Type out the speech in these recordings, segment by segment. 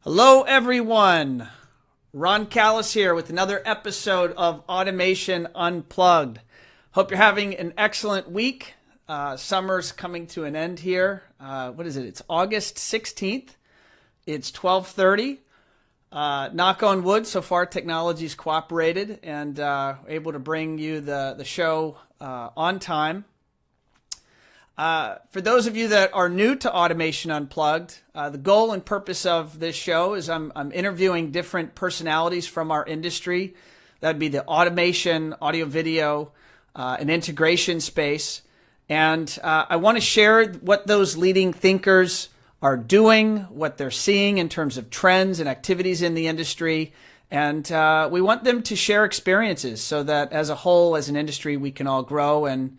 Hello, everyone. Ron Callis here with another episode of Automation Unplugged. Hope you're having an excellent week. Summer's coming to an end here. What is it? It's August 16th. It's 12:30. Knock on wood, so far technology's cooperated and able to bring you the show on time. For those of you that are new to Automation Unplugged, the goal and purpose of this show is I'm interviewing different personalities from our industry. That'd be the automation, audio, video, and integration space. And I want to share what those leading thinkers are doing, what they're seeing in terms of trends and activities in the industry. And we want them to share experiences so that as a whole, as an industry, we can all grow and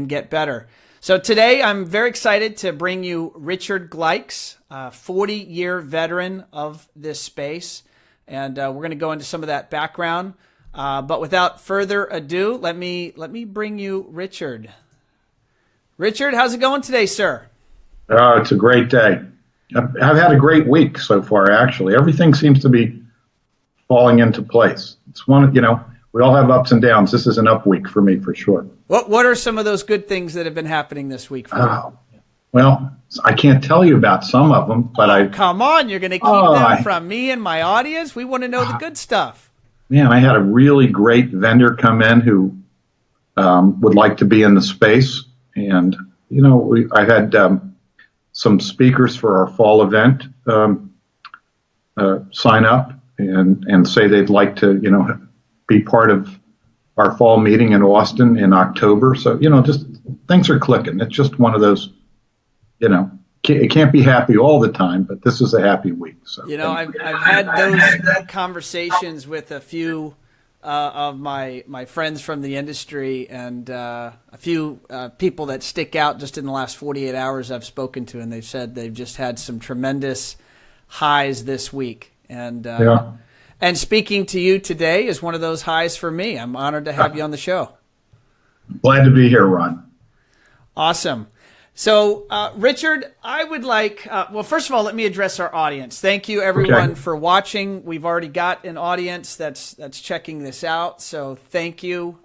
get better. So today I'm very excited to bring you Richard Glikes, a 40-year veteran of this space. And we're going to go into some of that background. But without further ado, let me bring you Richard. Richard, how's it going today, sir? It's a great day. I've had a great week so far, actually. Everything seems to be falling into place. It's we all have ups and downs. This is an up week for me, for sure. What are some of those good things that have been happening this week for you? Well, I can't tell you about some of them, but come on, you're going to keep them from me and my audience? We want to know the good stuff. Man, I had a really great vendor come in who would like to be in the space. And, I had some speakers for our fall event sign up and say they'd like to, be part of our fall meeting in Austin in October. So, just things are clicking. It's just one of those, it can't be happy all the time, but this is a happy week. So, I've had those conversations with a few of my friends from the industry and a few people that stick out just in the last 48 hours I've spoken to, and they've said they've just had some tremendous highs this week. And And speaking to you today is one of those highs for me. I'm honored to have you on the show. Glad to be here, Ron. Awesome. So, Richard, I would like, first of all, let me address our audience. Thank you, everyone, for watching. We've already got an audience that's checking this out, so thank you.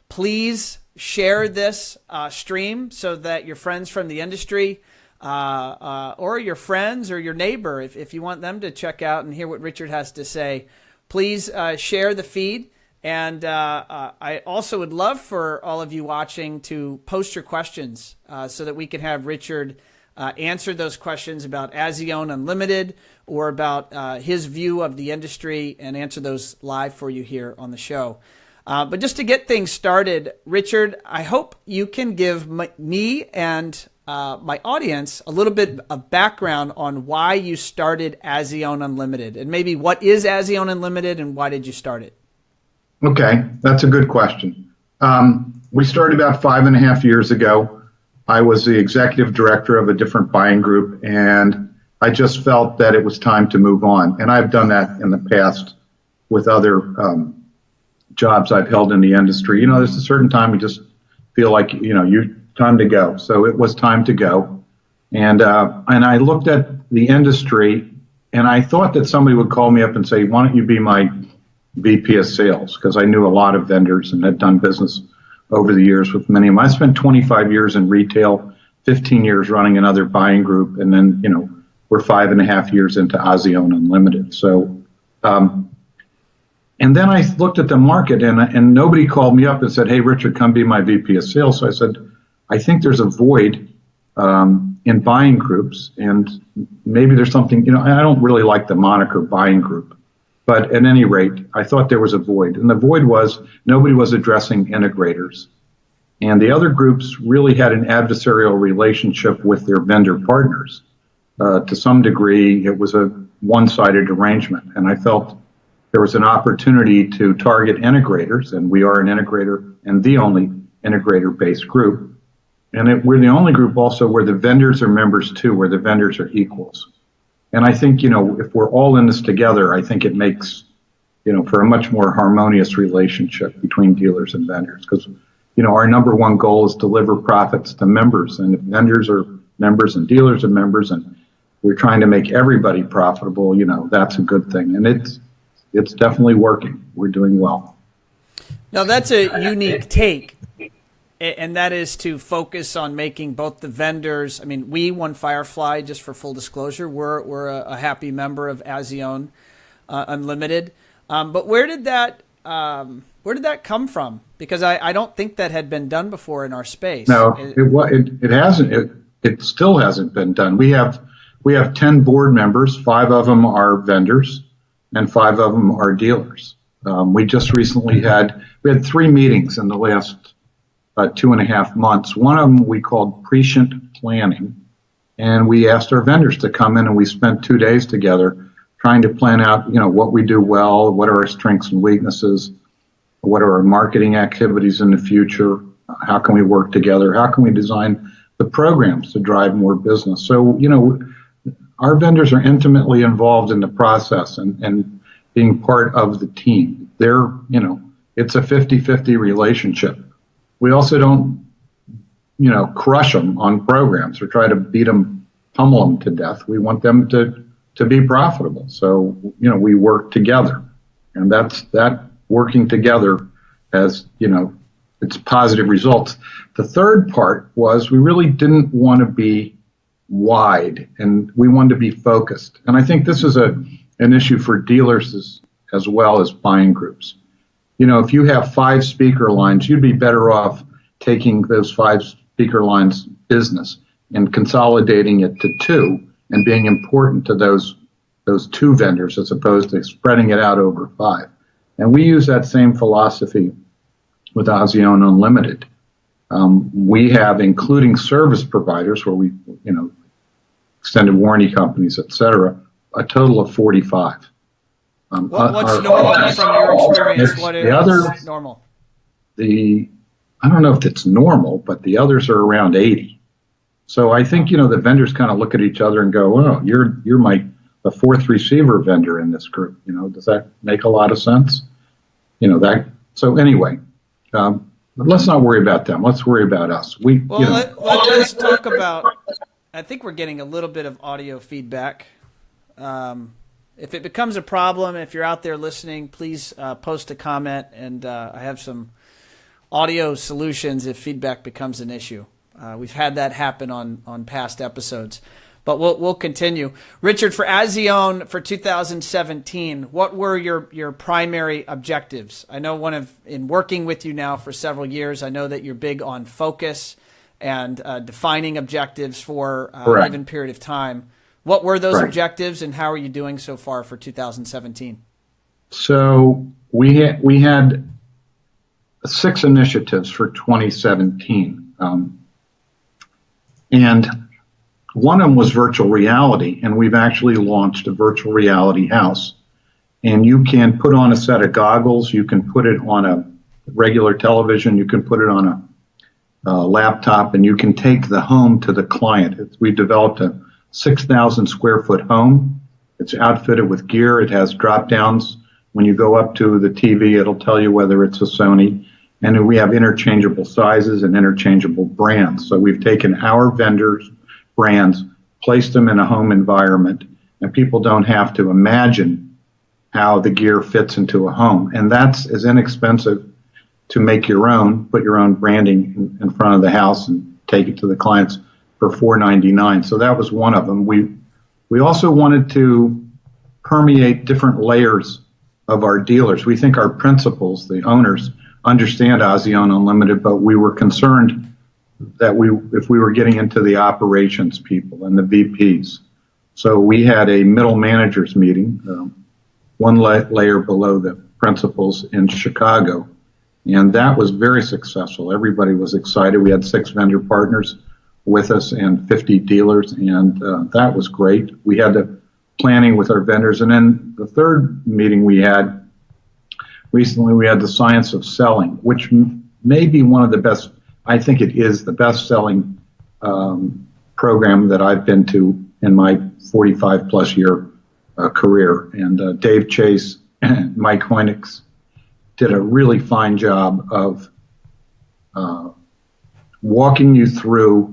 Please share this stream so that your friends from the industry or your friends or your neighbor, if you want them to check out and hear what Richard has to say, please share the feed. And I also would love for all of you watching to post your questions so that we can have Richard answer those questions about Azione Unlimited or about his view of the industry and answer those live for you here on the show. But just to get things started, Richard, I hope you can give me and my audience a little bit of background on why you started Azione Unlimited, and maybe what is Azione Unlimited and why did you start it? Okay, that's a good question. We started about 5.5 years ago. I was the executive director of a different buying group, and I just felt that it was time to move on. And I've done that in the past with other jobs I've held in the industry. There's a certain time you just feel like, time to go. So it was time to go. And I looked at the industry and I thought that somebody would call me up and say, why don't you be my VP of sales? Because I knew a lot of vendors and had done business over the years with many of them. I spent 25 years in retail, 15 years running another buying group. And then, we're 5.5 years into Azione Unlimited. So, and then I looked at the market and nobody called me up and said, hey, Richard, come be my VP of sales. So I said, I think there's a void in buying groups, and maybe there's something, I don't really like the moniker buying group, but at any rate, I thought there was a void. And the void was nobody was addressing integrators. And the other groups really had an adversarial relationship with their vendor partners. To some degree, it was a one-sided arrangement. And I felt there was an opportunity to target integrators, and we are an integrator and the only integrator-based group. And we're the only group also where the vendors are members too, where the vendors are equals. And I think, if we're all in this together, I think it makes, for a much more harmonious relationship between dealers and vendors. Because, our number one goal is deliver profits to members. And if vendors are members and dealers are members and we're trying to make everybody profitable, that's a good thing. And it's definitely working. We're doing well. Now, that's a unique take, and that is to focus on making both the vendors. I mean, we, One Firefly, just for full disclosure, we're a happy member of Azione Unlimited. But where did that come from? Because I don't think that had been done before in our space. No, it hasn't. It still hasn't been done. We have 10 board members. 5 of them are vendors, and 5 of them are dealers. We just recently had 3 meetings in the last 2.5 months. One of them we called prescient planning, and we asked our vendors to come in, and we spent 2 days together trying to plan out, what we do well, what are our strengths and weaknesses, what are our marketing activities in the future, how can we work together, how can we design the programs to drive more business. So, our vendors are intimately involved in the process and being part of the team. They're, it's a 50-50 relationship. We also don't, crush them on programs or try to pummel them to death. We want them to be profitable. So, we work together, and that working together has, it's positive results. The third part was we really didn't want to be wide, and we wanted to be focused. And I think this is an issue for dealers as well as buying groups. If you have 5 speaker lines, you'd be better off taking those 5 speaker lines business and consolidating it to 2 and being important to those 2 vendors as opposed to spreading it out over 5. And we use that same philosophy with Azione Unlimited. We have, including service providers where we, extended warranty companies, et cetera, a total of 45. What's normal from your experience? What is normal? I don't know if it's normal, but the others are around 80. So I think, the vendors kind of look at each other and go, oh, you're the 4th receiver vendor in this group. Does that make a lot of sense? So anyway, but let's not worry about them. Let's worry about us. Let's talk about, I think we're getting a little bit of audio feedback. If it becomes a problem, if you're out there listening, please post a comment, and I have some audio solutions if feedback becomes an issue. We've had that happen on past episodes, but we'll continue. Richard, for Azione for 2017, what were your primary objectives? I know in working with you now for several years, I know that you're big on focus and defining objectives for a given period of time. What were those objectives, and how are you doing so far for 2017? So we had 6 initiatives for 2017, and one of them was virtual reality, and we've actually launched a virtual reality house. And you can put on a set of goggles, you can put it on a regular television, you can put it on a laptop, and you can take the home to the client. We've developed a 6,000 square foot home. It's outfitted with gear. It has drop downs. When you go up to the TV, it'll tell you whether it's a Sony. And we have interchangeable sizes and interchangeable brands. So we've taken our vendors' brands, placed them in a home environment, and people don't have to imagine how the gear fits into a home. And that's as inexpensive to make your own, put your own branding in front of the house and take it to the clients for $4.99. So that was one of them. We also wanted to permeate different layers of our dealers. We think our principals, the owners, understand Azione Unlimited, but we were concerned that if we were getting into the operations people and the VPs. So we had a middle managers meeting, one layer below the principals in Chicago, and that was very successful. Everybody was excited. We had 6 vendor partners with us and 50 dealers, and that was great. We had the planning with our vendors, and then the third meeting we had recently, we had the science of selling, which may be one of the best. I think it is the best selling program that I've been to in my 45 plus year career. And Dave Chase and Mike Hoynix did a really fine job of walking you through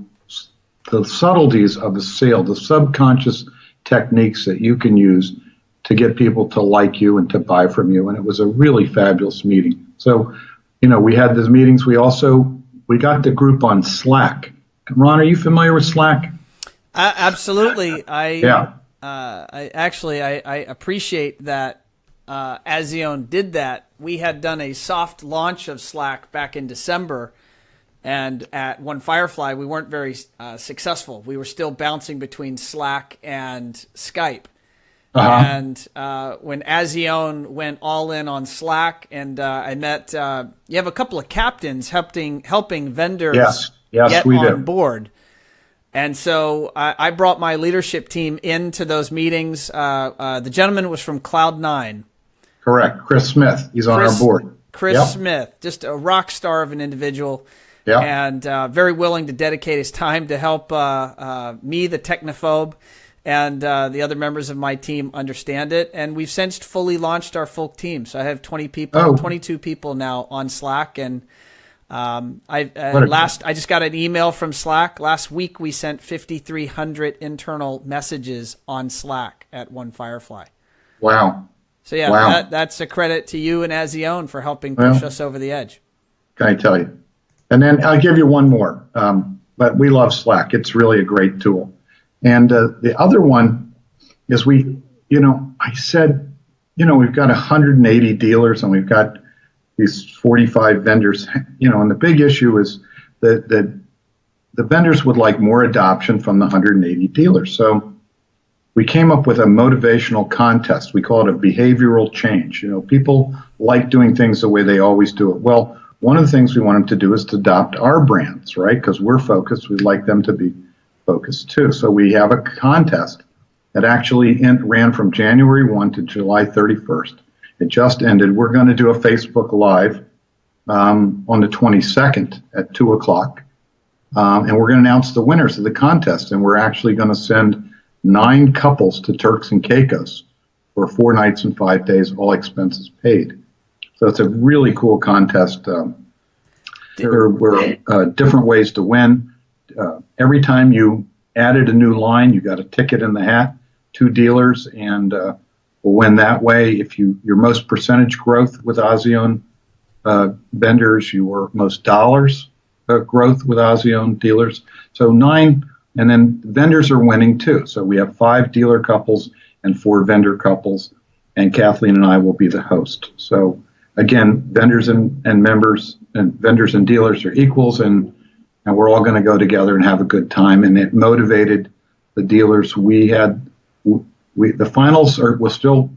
the subtleties of the sale, the subconscious techniques that you can use to get people to like you and to buy from you. And it was a really fabulous meeting. So, we had those meetings. We got the group on Slack. Ron, are you familiar with Slack? Absolutely. Yeah. I appreciate that Azione did that. We had done a soft launch of Slack back in December, and at One Firefly, we weren't very successful. We were still bouncing between Slack and Skype. Uh-huh. And when Azione went all in on Slack, and I met, you have a couple of captains helping vendors get on board. And so I brought my leadership team into those meetings. The gentleman was from Cloud9. Correct. Chris Smith. He's on our board. Chris Smith, just a rock star of an individual. Yep. And very willing to dedicate his time to help me, the technophobe, and the other members of my team understand it. And we've since fully launched our full team. So I have 22 people now on Slack. And I just got an email from Slack. Last week we sent 5,300 internal messages on Slack at One Firefly. Wow. So that's a credit to you and Azione for helping push us over the edge. Can I tell you? And then I'll give you one more. But we love Slack. It's really a great tool. And the other one is I said, we've got 180 dealers and we've got these 45 vendors, and the big issue is that the vendors would like more adoption from the 180 dealers. So we came up with a motivational contest. We call it a behavioral change. People like doing things the way they always do it. Well, one of the things we want them to do is to adopt our brands, right? Because we're focused. We'd like them to be focused too. So we have a contest that actually ran from January 1 to July 31st. It just ended. We're going to do a Facebook Live on the 22nd at 2 o'clock. And we're going to announce the winners of the contest. And we're actually going to send 9 couples to Turks and Caicos for 4 nights and 5 days, all expenses paid. So it's a really cool contest. There were different ways to win. Every time you added a new line, you got a ticket in the hat, 2 dealers, and will win that way. If your most percentage growth with Azione vendors, your most dollars growth with Azione dealers. So 9, and then vendors are winning too. So we have 5 dealer couples and 4 vendor couples, and Kathleen and I will be the host. So again, vendors and members and vendors and dealers are equals, and we're all going to go together and have a good time. And it motivated the dealers. The finals we're still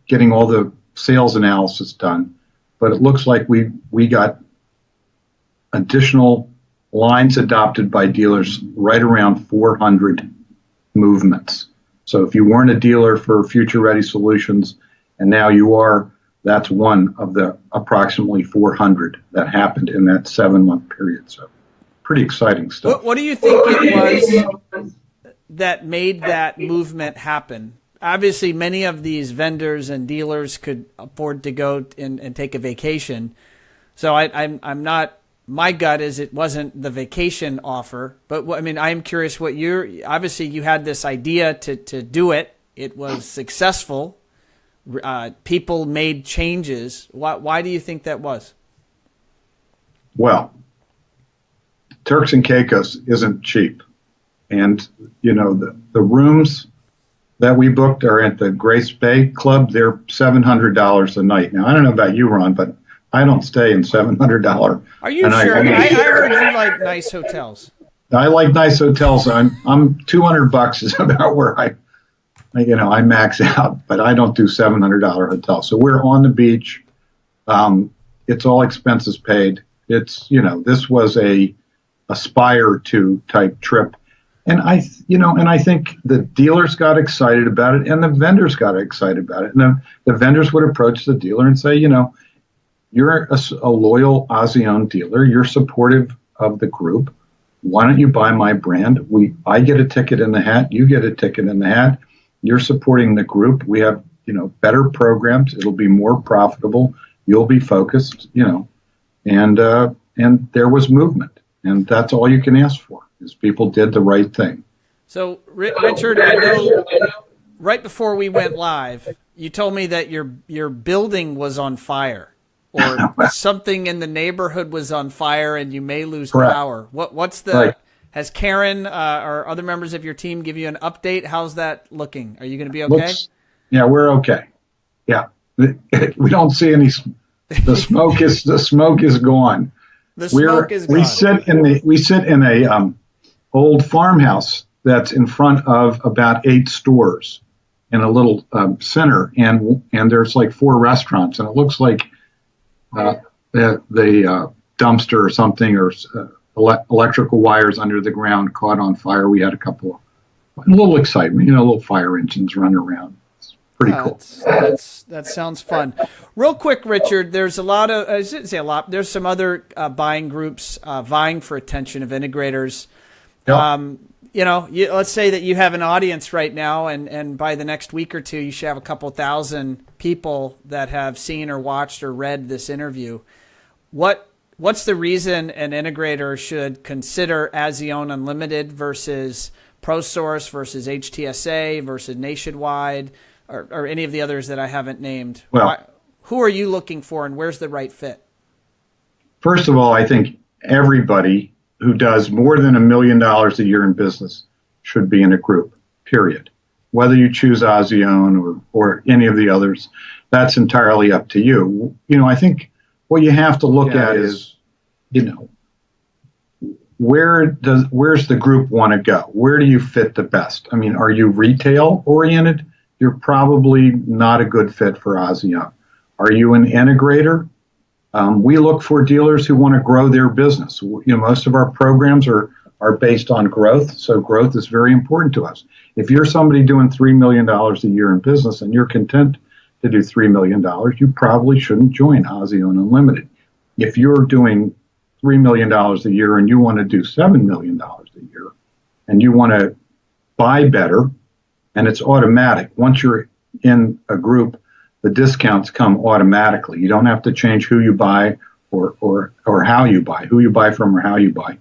getting all the sales analysis done, but it looks like we got additional lines adopted by dealers right around 400 movements. So if you weren't a dealer for Future Ready Solutions and now you are, that's one of the approximately 400 that happened in that 7-month period. So pretty exciting stuff. What do you think it was that made that movement happen? Obviously, many of these vendors and dealers could afford to go and take a vacation. So I'm not. My gut is it wasn't the vacation offer, but I'm curious what obviously you had this idea to do it. It was successful. People made changes. Why do you think that was? Well, Turks and Caicos isn't cheap, and the rooms that we booked are at the Grace Bay Club. They're $700 a night. Now I don't know about you, Ron, but I don't stay in $700. Are you sure? I heard you like nice hotels. I like nice hotels. I'm $200 is about where I max out, but I don't do $700 hotels. So we're on the beach. It's all expenses paid. It's this was a aspire to type trip. And I think the dealers got excited about it, and the vendors got excited about it. And the vendors would approach the dealer and say, you're a loyal Azione dealer. You're supportive of the group. Why don't you buy my brand? I get a ticket in the hat. You get a ticket in the hat. You're supporting the group. We have, better programs. It'll be more profitable. You'll be focused, and there was movement. And that's all you can ask for. Is people did the right thing. So, Richard, I know right before we went live, you told me that your building was on fire, or something in the neighborhood was on fire, and you may lose power. What's the? Right. Has Karen or other members of your team give you an update? How's that looking? Are you going to be okay? Yeah, we're okay. Yeah, we don't see any. The smoke is gone. The smoke is gone. We sit in a old farmhouse that's in front of about 8 stores in a little center, and there's like 4 restaurants, and it looks like the dumpster or something, or electrical wires under the ground caught on fire. We had a little excitement, little fire engines running around. It's pretty cool. That sounds fun. Real quick, Richard, there's a lot of, I shouldn't say a lot, there's some other buying groups vying for attention of integrators. Yep. Let's say that you have an audience right now, and by the next week or two, you should have a couple thousand people that have seen or watched or read this interview. What's the reason an integrator should consider Azione Unlimited versus ProSource versus HTSA versus Nationwide or any of the others that I haven't named? Well, who are you looking for, and where's the right fit? First of all, I think everybody who does more than $1 million a year in business should be in a group, period. Whether you choose Azione or any of the others, that's entirely up to you. I think what you have to look at is, where's the group want to go? Where do you fit the best? I mean, are you retail oriented? You're probably not a good fit for Azione. Are you an integrator? We look for dealers who want to grow their business. Most of our programs are based on growth, so growth is very important to us. If you're somebody doing $3 million a year in business and you're content to do $3 million, you probably shouldn't join Azione Unlimited. If you're doing $3 million a year and you want to do $7 million a year and you want to buy better, and it's automatic. Once you're in a group, the discounts come automatically. You don't have to change who you buy or how you buy, who you buy from or how you buy.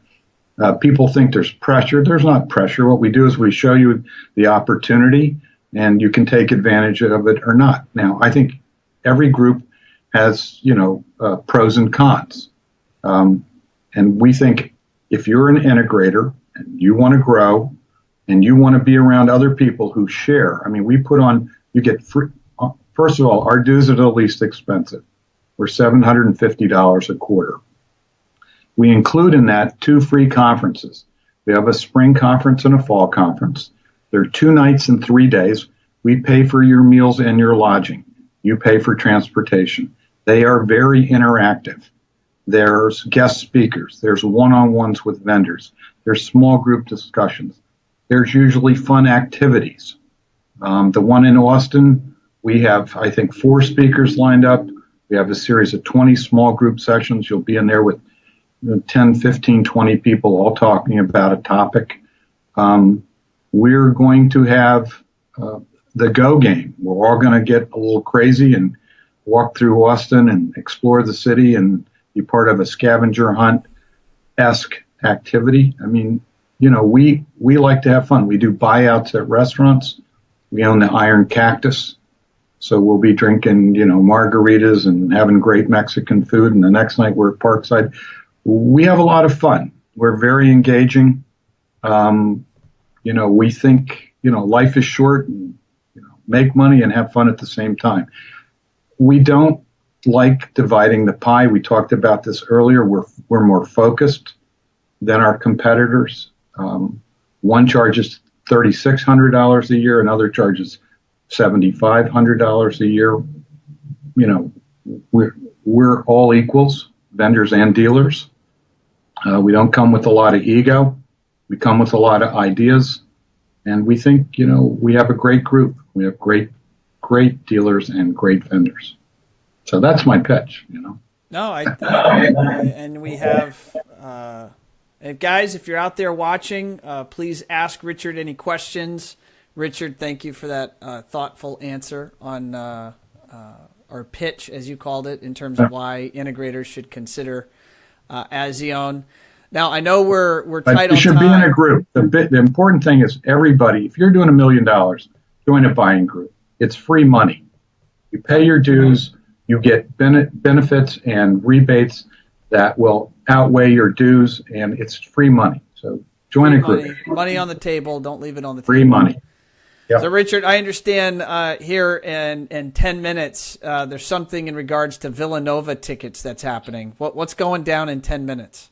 People think there's pressure. There's not pressure. What we do is we show you the opportunity, and you can take advantage of it or not. Now, I think every group has, pros and cons. And we think if you're an integrator and you want to grow and you want to be around other people who share, you get free. First of all, our dues are the least expensive. We're $750 a quarter. We include in that 2 free conferences. We have a spring conference and a fall conference. They're 2 nights and 3 days. We pay for your meals and your lodging. You pay for transportation. They are very interactive. There's guest speakers. There's one-on-ones with vendors. There's small group discussions. There's usually fun activities. The one in Austin, we have, I think, 4 speakers lined up. We have a series of 20 small group sessions. You'll be in there with 10, 15, 20 people all talking about a topic. We're going to have the go game. We're all going to get a little crazy and walk through Austin and explore the city and be part of a scavenger hunt-esque activity. We like to have fun. We do buyouts at restaurants. We own the Iron Cactus. So we'll be drinking, margaritas and having great Mexican food. And the next night we're at Parkside. We have a lot of fun. We're very engaging. We think, life is short and, make money and have fun at the same time. We don't like dividing the pie. We talked about this earlier. We're more focused than our competitors. One charges $3,600 a year, another charges $7,500 a year. We're all equals, vendors and dealers. We don't come with a lot of ego. We come with a lot of ideas, and we think we have a great group. We have great dealers and great vendors. So that's my pitch. No, and we have. Guys, if you're out there watching, please ask Richard any questions. Richard, thank you for that thoughtful answer on our pitch, as you called it, in terms of why integrators should consider Azione. Now, I know we're tight on time. You should be in a group. The important thing is everybody. If you're doing $1 million, join a buying group. It's free money. You pay your dues, you get benefits and rebates that will outweigh your dues, and it's free money. So join a group. Money on the table. Don't leave it on the table. Free money. Yep. So, Richard, I understand here in 10 minutes, there's something in regards to Villanova tickets that's happening. What's going down in 10 minutes?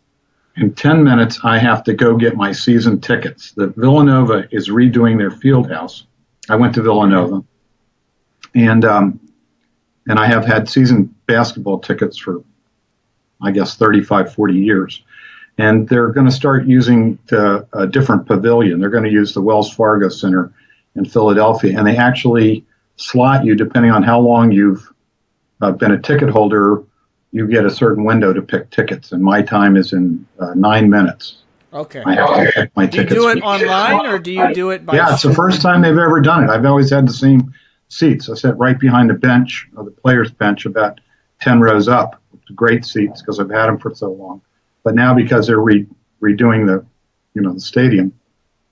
In 10 minutes, I have to go get my season tickets. The Villanova is redoing their field house. I went to Villanova, and I have had season basketball tickets for, I guess, 35, 40 years. And they're going to start using a different pavilion. They're going to use the Wells Fargo Center in Philadelphia, and they actually slot you, depending on how long you've been a ticket holder, you get a certain window to pick tickets, and my time is in 9 minutes. Okay. I have to pick my tickets. Do you do it online, or do you do it by... Yeah, it's the first time they've ever done it. I've always had the same seats. I sat right behind the bench, or the players' bench, about 10 rows up. Great seats, because I've had them for so long. But now, because they're redoing the stadium,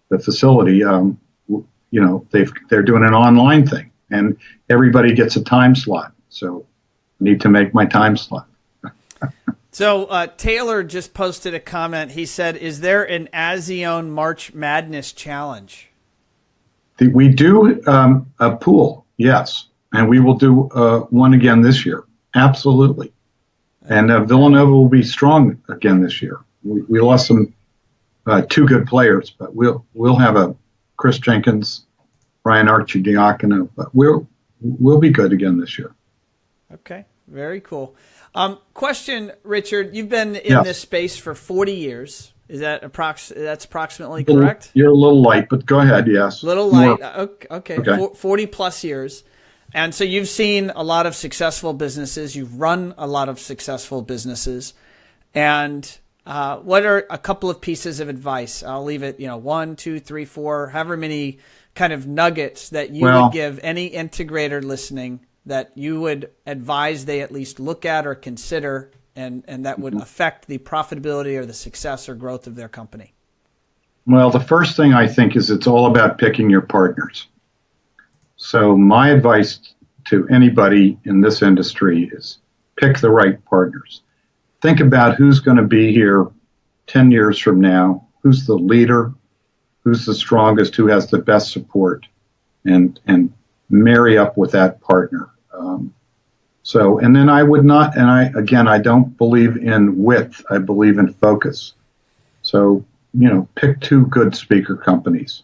the facility, they're doing an online thing, and everybody gets a time slot. So I need to make my time slot. So Taylor just posted a comment. He said, "Is there an Azione March Madness challenge?" We do a pool, yes, and we will do one again this year. Absolutely. And Villanova will be strong again this year. We lost some two good players, but we'll have a Chris Jenkins, Brian Archidiacono, but we'll be good again this year. Okay, very cool. Question, Richard, you've been in this space for 40 years. Is that that's approximately correct? You're a little light, but go ahead, yes. A little light, okay. 40 plus years. And so you've seen a lot of successful businesses. You've run a lot of successful businesses. And what are a couple of pieces of advice? I'll leave it, 1, 2, 3, 4, however many kind of nuggets that you would give any integrator listening that you would advise they at least look at or consider, and that would affect the profitability or the success or growth of their company. Well, the first thing I think is it's all about picking your partners. So my advice to anybody in this industry is pick the right partners. Think about who's going to be here 10 years from now, who's the leader, who's the strongest, who has the best support, and marry up with that partner. And then I would not, and I don't believe in width, I believe in focus. So, pick two good speaker companies.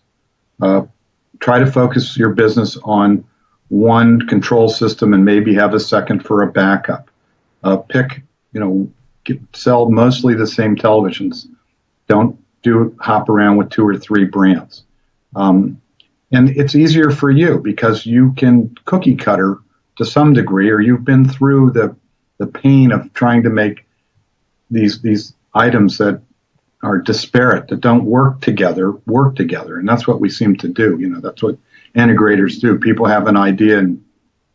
Try to focus your business on one control system and maybe have a second for a backup. Sell mostly the same televisions. Don't hop around with 2 or 3 brands. And it's easier for you because you can cookie cutter to some degree, or you've been through the pain of trying to make these items that are disparate, that don't work together. And that's what we seem to do. That's what integrators do. People have an idea and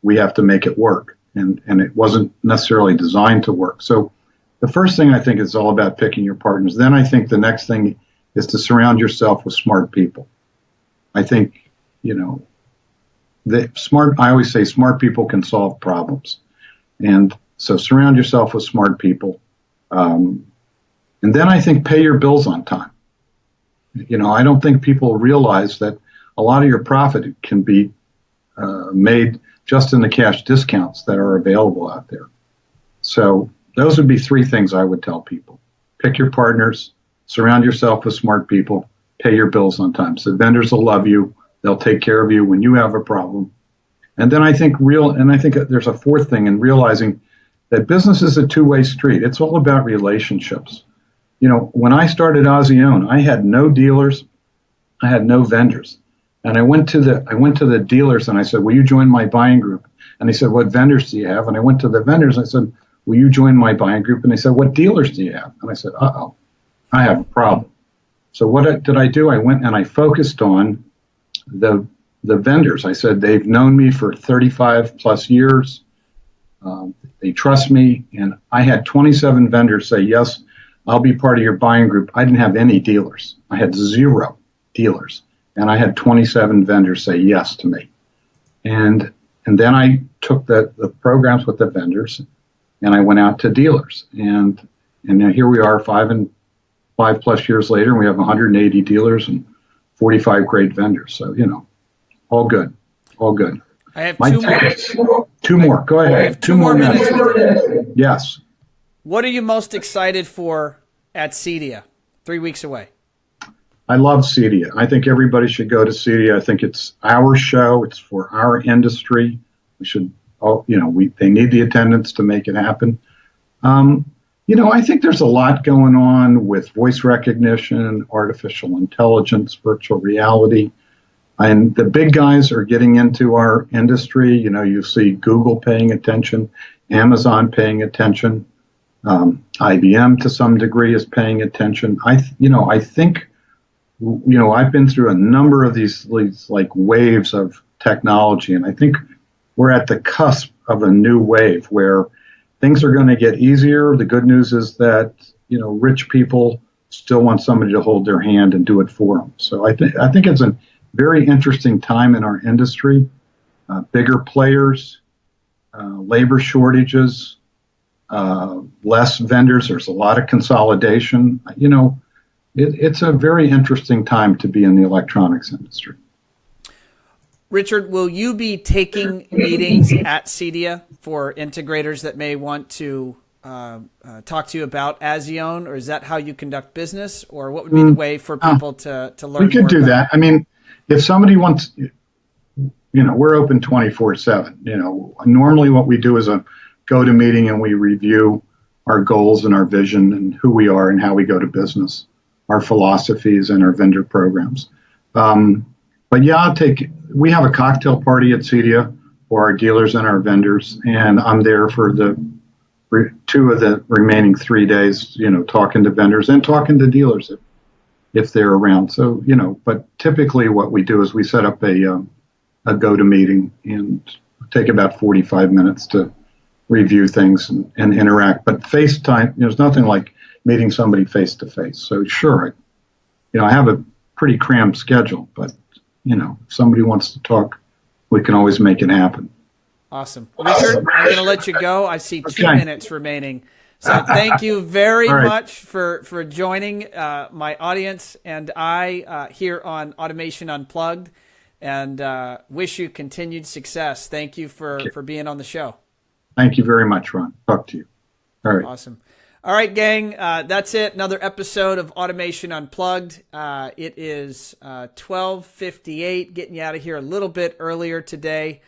we have to make it work. And it wasn't necessarily designed to work. So the first thing I think is all about picking your partners. Then I think the next thing is to surround yourself with smart people. I think, I always say smart people can solve problems. And so surround yourself with smart people. And then I think pay your bills on time. I don't think people realize that a lot of your profit can be made just in the cash discounts that are available out there. So those would be 3 things I would tell people. Pick your partners, surround yourself with smart people, pay your bills on time. So vendors will love you. They'll take care of you when you have a problem. And then I think there's a 4th thing in realizing that business is a 2-way street. It's all about relationships. When I started Azione, I had no dealers, I had no vendors. And I went to the dealers and I said, "Will you join my buying group?" And they said, "What vendors do you have?" And I went to the vendors and I said, "Will you join my buying group?" And they said, "What dealers do you have?" And I said, "Uh-oh, I have a problem." So what did I do? I went and I focused on the vendors. I said, they've known me for 35 plus years. They trust me. And I had 27 vendors say, "Yes, I'll be part of your buying group." I didn't have any dealers. I had 0 dealers. And I had 27 vendors say yes to me. And then I took the programs with the vendors, and I went out to dealers. And now here we are, 5+ years later, and we have 180 dealers and 45 great vendors. So, all good. All good. I have two more. Go ahead. I have two more minutes. Yes. What are you most excited for at CEDIA? 3 weeks away. I love CEDIA. I think everybody should go to CEDIA. I think it's our show. It's for our industry. We should, they need the attendance to make it happen. I think there's a lot going on with voice recognition, artificial intelligence, virtual reality. And the big guys are getting into our industry. You see Google paying attention, Amazon paying attention, IBM to some degree is paying attention. I think, I've been through a number of these like waves of technology, and I think we're at the cusp of a new wave where things are going to get easier. The good news is that, rich people still want somebody to hold their hand and do it for them. So I think it's a very interesting time in our industry. Bigger players, labor shortages, less vendors. There's a lot of consolidation. It's a very interesting time to be in the electronics industry. Richard, will you be taking meetings at CEDIA for integrators that may want to talk to you about Azione, or is that how you conduct business, or what would be the way for people to learn? We could do that. I mean, if somebody wants, we're open 24/7. Normally what we do is a go to meeting and we review our goals and our vision and who we are and how we go to business, our philosophies and our vendor programs. But yeah, we have a cocktail party at CEDIA for our dealers and our vendors, and I'm there for the 2 of the remaining 3 days, talking to vendors and talking to dealers if they're around. So, but typically what we do is we set up a go-to meeting and take about 45 minutes to review things and interact. But FaceTime, there's nothing like meeting somebody face to face. So sure, I have a pretty crammed schedule, but if somebody wants to talk, we can always make it happen. Awesome. Richard, I'm going to let you go. I see 2 minutes remaining. So thank you very much for joining my audience and I here on Automation Unplugged, and wish you continued success. Thank you for being on the show. Thank you very much, Ron. Talk to you. All right. Awesome. All right, gang, that's it. Another episode of Automation Unplugged. It is 12:58, getting you out of here a little bit earlier today.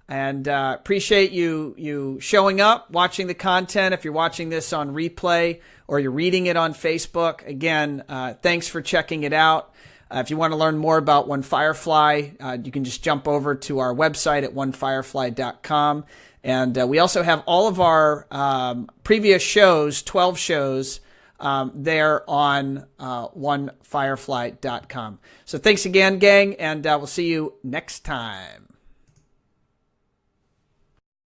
And appreciate you showing up, watching the content. If you're watching this on replay or you're reading it on Facebook, again, thanks for checking it out. If you want to learn more about One Firefly, you can just jump over to our website at onefirefly.com. And we also have all of our previous shows, 12 shows, there on onefirefly.com. So thanks again, gang, and we'll see you next time.